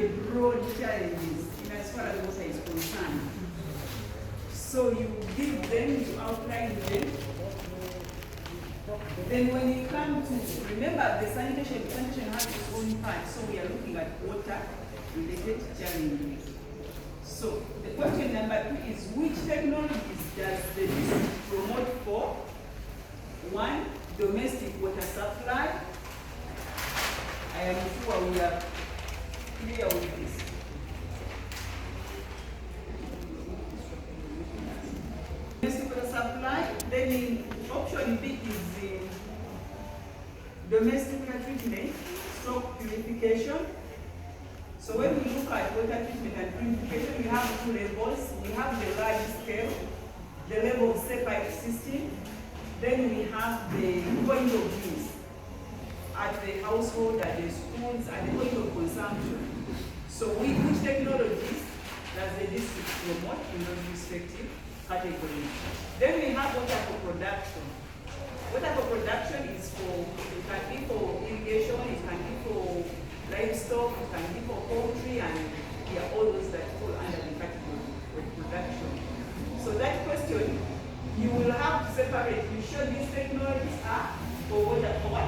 the broad challenges in as far as water is concerned. So you give them, you outline them. Then when you come to, remember the sanitation has its own part, so we are looking at water-related challenges. So the question number 2 is, which technologies does the district promote for? 1, domestic water supply. I am sure we are clear with this. Domestic water supply. Then in option B is the domestic water treatment, stroke purification. So when we look at water treatment and purification, we have 2 levels. We have the large scale, the level of separate system. Then we have the point of use at the household, at the schools, at the point of consumption. So which technologies does the district promote in those respective categories? Then we have water for production. Water for production is for, it can be for irrigation, it can be for livestock, it can be for poultry, and all those that fall under the category of production. So that question, you will have to separate. You show these technologies are for water for what?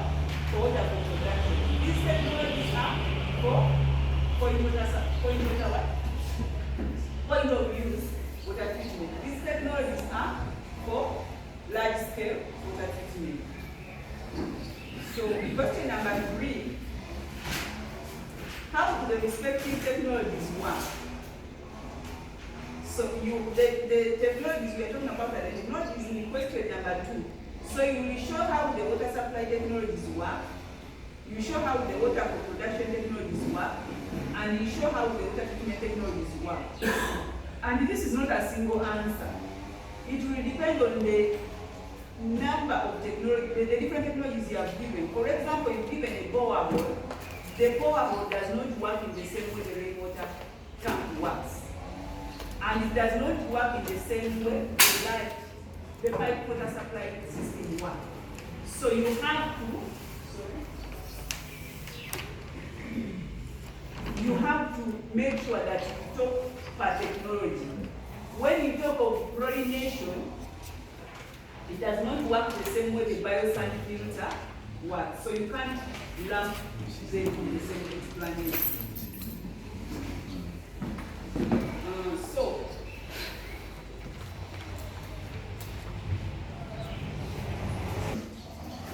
For water for production. These technologies are for point of use water treatment. These technologies are for large scale water treatment. So question number 3, how do the respective technologies work? So the technologies we are talking about are the technologies in question number 2. So you will show how the water supply technologies work, you show how the water for production technologies work, and you show how the water treatment technologies work. And this is not a single answer. It will depend on the number of technologies, the different technologies you have given. For example, you've given a borehole. The borehole does not work in the same way the rainwater tank works. And it does not work in the same way the pipe water supply system works. So you have to make sure that you talk per technology. When you talk of chlorination, it does not work the same way the biosand filter works. So you can't lump them in the same explanation. So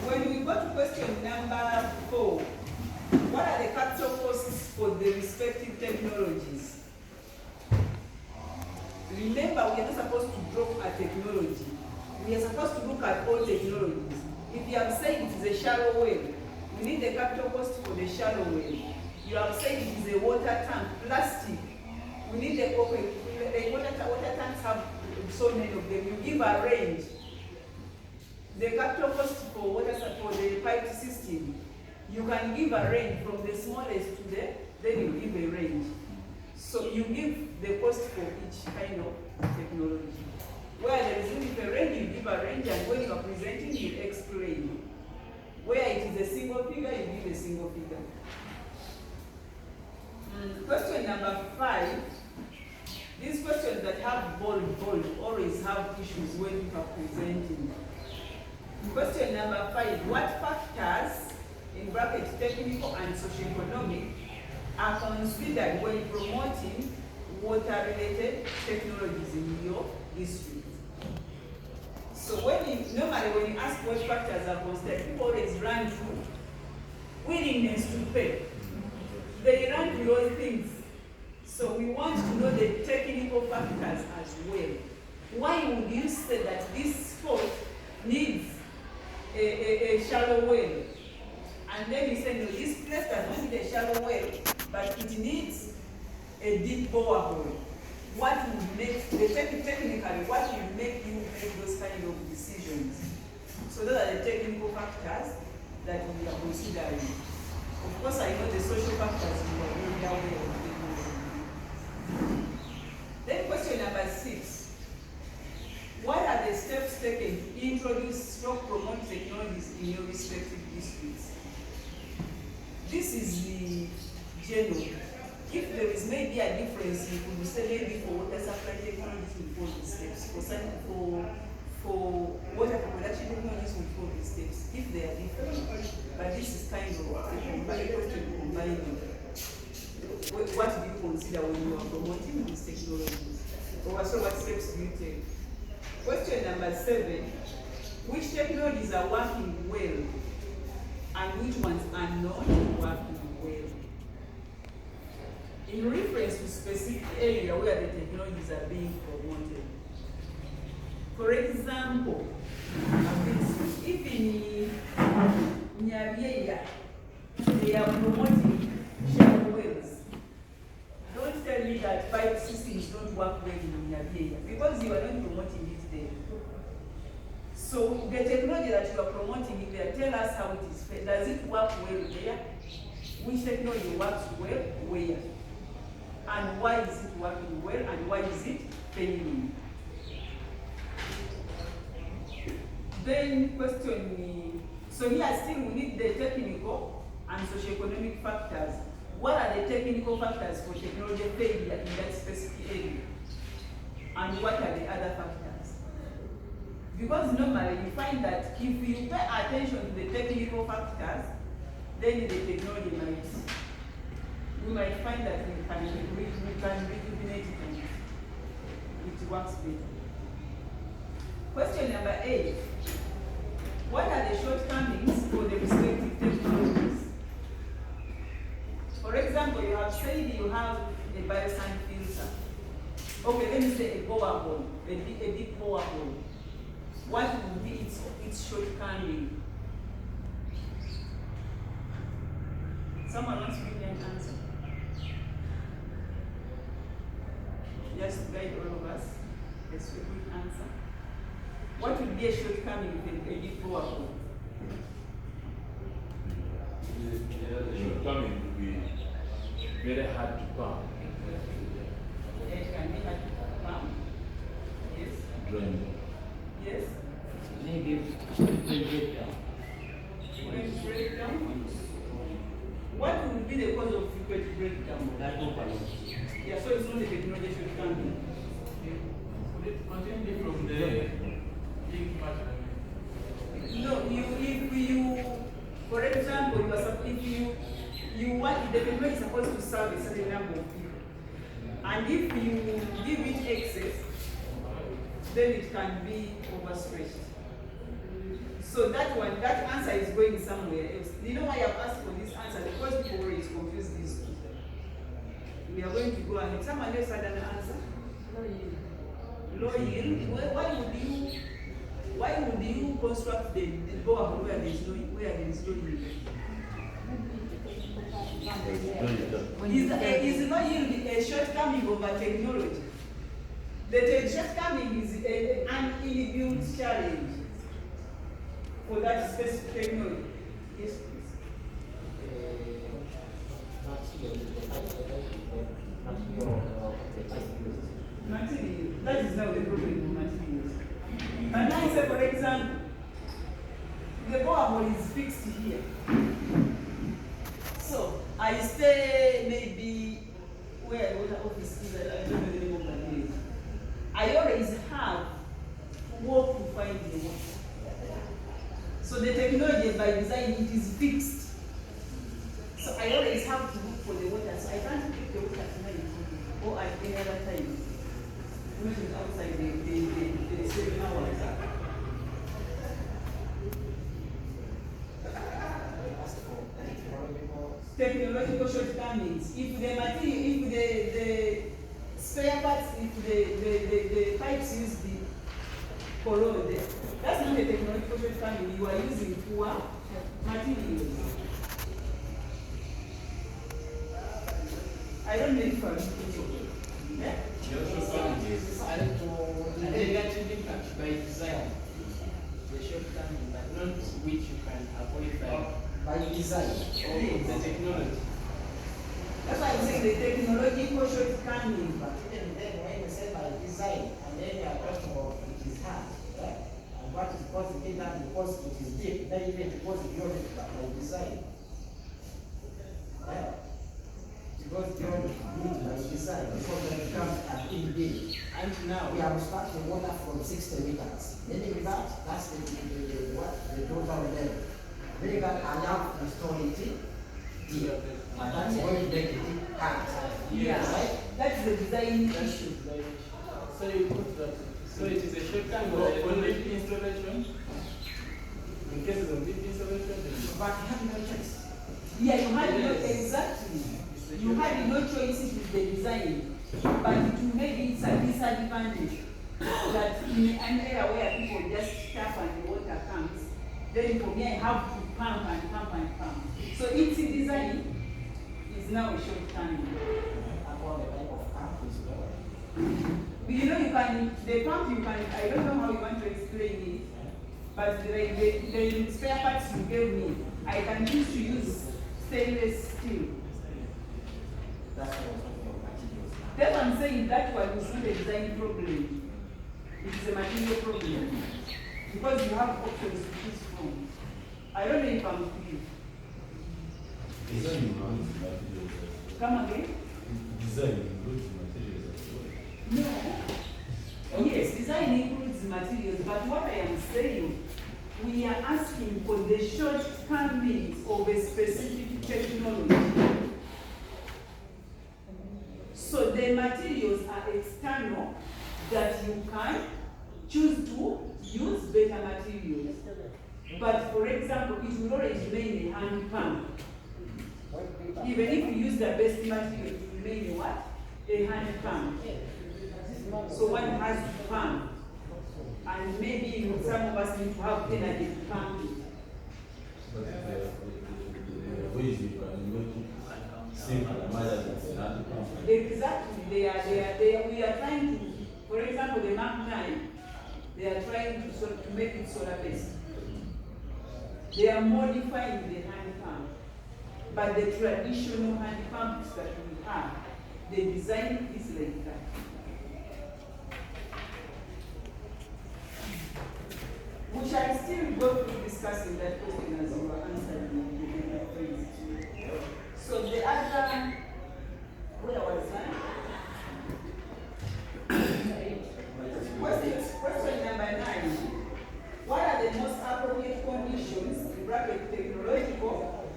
when we go to question number 4, what are the capital costs for the respective technologies? Remember, we are not supposed to drop a technology. We are supposed to look at all technologies. If you have said it is a shallow well, we need the capital cost for the shallow well. You have said it is a water tank, plastic. We need the water tanks have so many of them. You give a range. The capital cost for water for the pipe system, you can give a range from the smallest to then you give a range. So you give the cost for each kind of technology. Where there is a range, you give a range, and when you are presenting, you explain. Where it is a single figure, you give a single figure. Question number 5. These questions that have bold always have issues when you are presenting. Question number 5. What factors, in brackets technical and socioeconomic, are considered when promoting water-related technologies in your district? So normally when you ask what factors are considered, people always run through willingness to pay. They run through those things. So we want to know the technical factors as well. Why would you say that this spot needs a shallow well? And then you say, no, this place does not need a shallow well, but it needs a deep borehole. What would make, technically, what will make you make those kind of decisions? So those are the technical factors that we are considering. Of course, I know the social factors you are very aware of. Then question number 6. What are the steps taken to introduce or promote technologies in your respective districts? This is the general. If the may be a difference. You could say maybe for water supply technologies we follow these steps. For water production technologies we follow these steps if they are different. But this is kind of a question combining. What do you consider when you are promoting these technologies? Or so what steps do you take? Question number 7. Which technologies are working well and which ones are not working well? In reference to specific area where the technologies are being promoted. For example, if in Nyabieya they are promoting shallow wells, don't tell me that pipe systems don't work well in Nyabieya because you are not promoting it there. So the technology that you are promoting there, tell us how it is. Does it work well there? Which technology works well where? And why is it working well and why is it failing? Then question me. So here still we need the technical and socioeconomic factors. What are the technical factors for technology failure in that specific area? And what are the other factors? Because normally you find that if you pay attention to the technical factors, then the technology we might find that we can rejuvenate it and it works better. Question number 8. What are the shortcomings for the respective technologies? For example, you have said you have a biosand filter. Okay, let me say a borehole, a deep borehole. What would be its shortcoming? Someone wants to give me an answer. Just to guide all of us, let's quick answer. What would be a shortcoming with a deep borehole? The shortcoming would be very hard to pump. It can be hard to pump. Yes. Drain. Yes. Maybe breakdown. Frequent breakdown. What would be the cause of frequent breakdown? That company. Yeah, so it's not the technology shortcoming. Could it continue from the big pattern? No, if you, for example, if you want the technology is supposed to serve a certain number of people, and if you give it excess, then it can be overstretched. So that answer is going somewhere else. You know why I've asked for this answer? Because people always confuse these two. We are going to go ahead. Someone else had an answer? Low yield. Why would you construct the borehole where there is no yield? Is no yield a shortcoming of a technology? The shortcoming is an inbuilt challenge for that specific technology. Yes, please. Material. That is now the problem with materials. And now say, for example, the borehole is fixed here. So I stay maybe where the office is, I don't know the name of that place. I always have to walk to find the water. So the technology by design, it is fixed. So I always have to look for the water. So I can't pick the water tonight or at any other time, which is outside the 7 hours. Technological shortcomings. If the material, if the spare parts, if the pipes use the corrode, that's not a technological shortcoming. You are using poor materials. I don't know if I'm yeah? Your shortcoming is by design. The shortcoming, but not which you can avoid by design or the technology. That's why I'm saying the technological shortcoming. But even then, when you say by design, and then you are talking about it is hard, right? And what is causing it that because it is deep, not even because beyond it by design. Yeah. Because beyond it by until now. we have started the water from 60 meters. Meaning that, that's the total level. Meaning that I have installed it deep. And that's going to make it hard. Yeah. Right? That's the design That's issue. the dimension. So you put that. So it is a rectangle for deep installation. In cases of deep installation, But you have no choice. Yeah, you had no, Yes. exactly. You had no choices with the design, but it maybe it's a disadvantage that in an area where people just tap and the water comes, then for me I have to pump and pump and pump. So its design is now a shortcoming. About the type of camp is lower. You know, you can, the pump you can, I don't know how you want to explain it, but the spare parts you gave me, I can choose to use stainless steel. That's what I'm talking about materials. That's what I'm saying, that one is not a design problem. It is a material problem. Because you have options to choose from. I don't know if I'm clear. Design includes materials. Come again? Design includes materials as well. No. Yes, design includes materials, but what I am saying, we are asking for the shortcomings of a specific technology. So the materials are external, that you can choose to use better materials. But for example, it will always remain a hand pump. Even if you use the best material, it will remain a what? A hand pump. So one has to pump. And maybe some of us need to have energy to pump it. But the ways you can make it simple and manage it not to come. Exactly, we are trying to, for example, the Mark 9, they are trying to make it solar based. They are modifying the hand pump. But the traditional hand pumps that we have, the design is like that. We shall still go through discussing that question as you are answering the different things. So the other, where was that? Question number 9. What are the most appropriate conditions, in bracket technological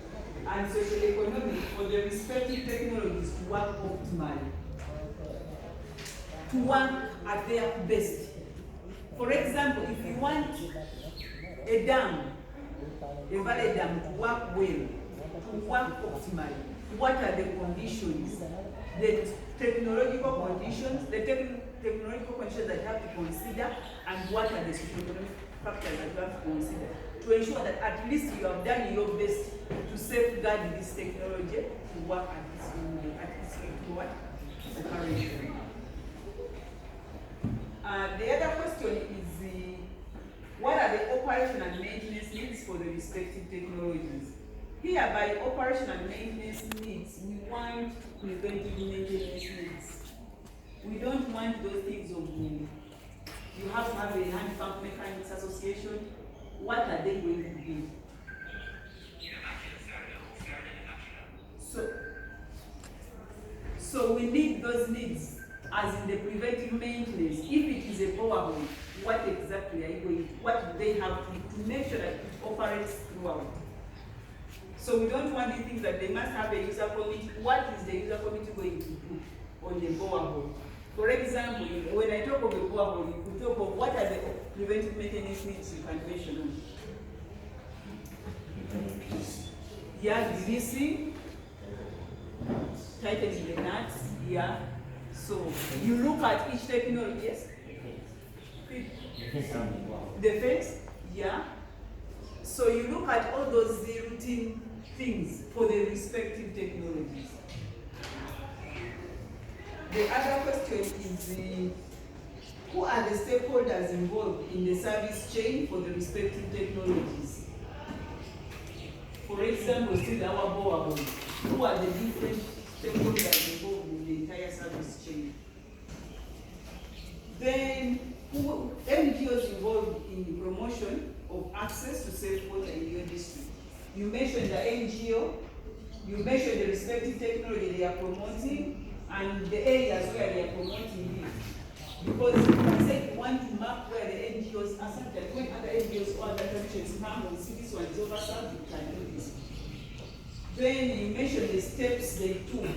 and socio-economic, for the respective technologies to work optimally? To work at their best. For example, if you want a dam, a valley dam to work well, to work optimally, what are the conditions? The technological conditions, the technological conditions that you have to consider, and what are the socio-economic factors that you have to consider to ensure that at least you have done your best to safeguard this technology to work at its operation. The other question is what are the operation and maintenance needs for the respective technologies? Here, by operation and maintenance needs, we want preventive maintenance needs. We don't want those things of you have to have a hand pump mechanics association. What are they going to be? So we need those needs as in the preventive maintenance. If it is a borehole, what exactly are you going to, what do they have to make sure that it operates throughout? So we don't want the things that they must have a user committee. What is the user committee going to do on the borehole? For example, when I talk of a borehole, you could talk of what are the preventive maintenance needs you can mention on. Yeah, greasing, tightening the nuts, yeah. So you look at each technology, yes? The fence, yeah. So you look at all those routine things for the respective technologies. The other question is who are the stakeholders involved in the service chain for the respective technologies? For example, still our borehole, who are the different stakeholders involved in the entire service chain? Then, who NGOs involved in the promotion of access to safe water in your district? You mentioned the NGO, you mentioned the respective technology they are promoting, and the areas where they are promoting it. Because I said you want to map where the NGOs are subject, when other NGOs or other traditions come and see this one is overserved, you can do this. Then you mentioned the steps they took.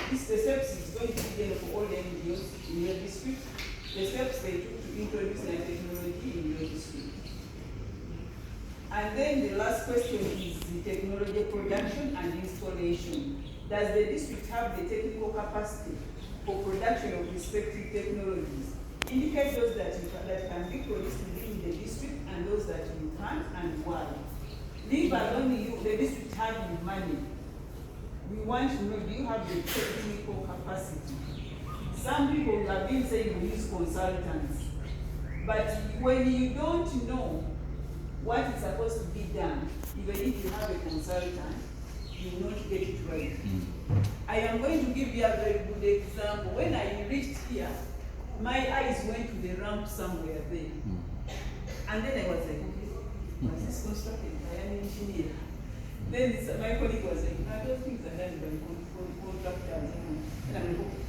The steps is going to be there for all the NGOs in your district. The steps they took to introduce the technology in your district. And then the last question is the technology production and installation. Does the district have the technical capacity for production of respective technologies? Indicate those that can be produced within the district and those that you can't and why. Leave alone you, the district having money. We want to know, do you have the technical capacity? Some people have been saying we use consultants, but when you don't know what is supposed to be done, even if you have a consultant, you will not get it right. I am going to give you a very good example. When I reached here, my eyes went to the ramp somewhere there. And then I was like, okay, was this constructed? I am an engineer. Then my colleague was like, no, those things are done by contractors. And I'm like, okay.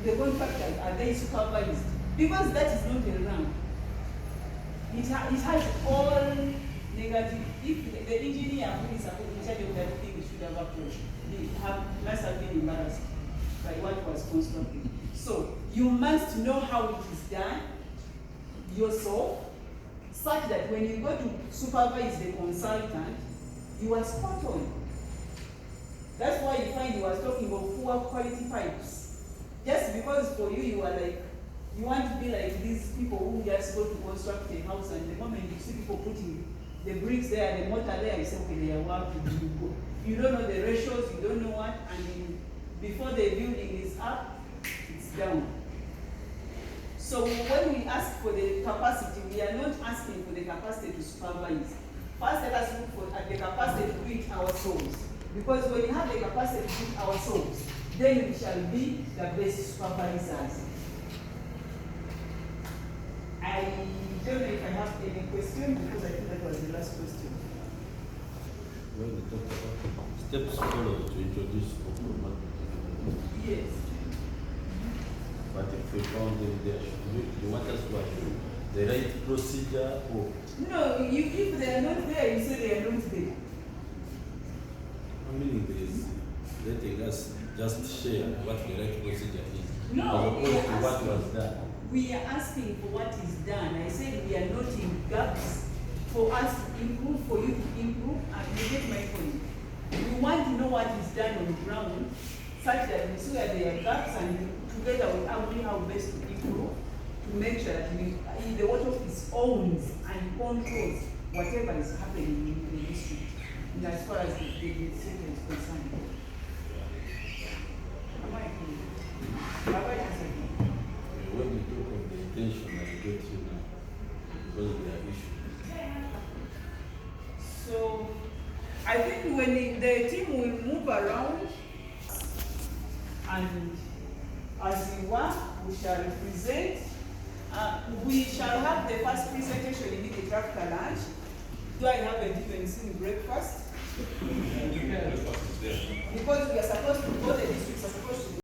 The contractors, are they supervised? Because that is not a ramp. It has all negative. If the engineer who is supposed to be charge of that thing should have approached, must have been embarrassed by what was constructed. So you must know how it is done yourself, such that when you go to supervise the consultant, you are spot on. That's why you find he was talking of poor quality pipes. Just because for you, you are like, you want to be like these people who just go to construct a house, and the moment you see people putting the bricks there, the mortar there, you say, okay, they are working, you go. You don't know the ratios, you don't know what, and before the building is up, it's down. So when we ask for the capacity, we are not asking for the capacity to supervise. First, let us look at the capacity to do it ourselves. Because when you have the capacity to do it ourselves, then we shall be the best supervisors. I don't know if I have any question, because I think that was the last question. When we talk about steps followed to introduce open. Yes. But if we found them there, you want us to have the right procedure or? No, if they are not there, you say they are not there. I mean, is letting us just share what the right procedure is. No, as opposed to what was done. We are asking for what is done. I said we are not in gaps for us to improve, for you to improve, and you get my point. We want to know what is done on the ground, such that we see that there are gaps, and together we agree how best to improve, to make sure that the water office owns and controls whatever is happening in the district, and as far as the city is concerned. Am I clear? Have I answered you? When we talk of the intention, I get you now, because there are issues. So, I think when the team will move around, and as we work, we shall present. We shall have the first presentation immediately after lunch. Do I have a difference in breakfast? Because we are supposed to go, the districts are supposed to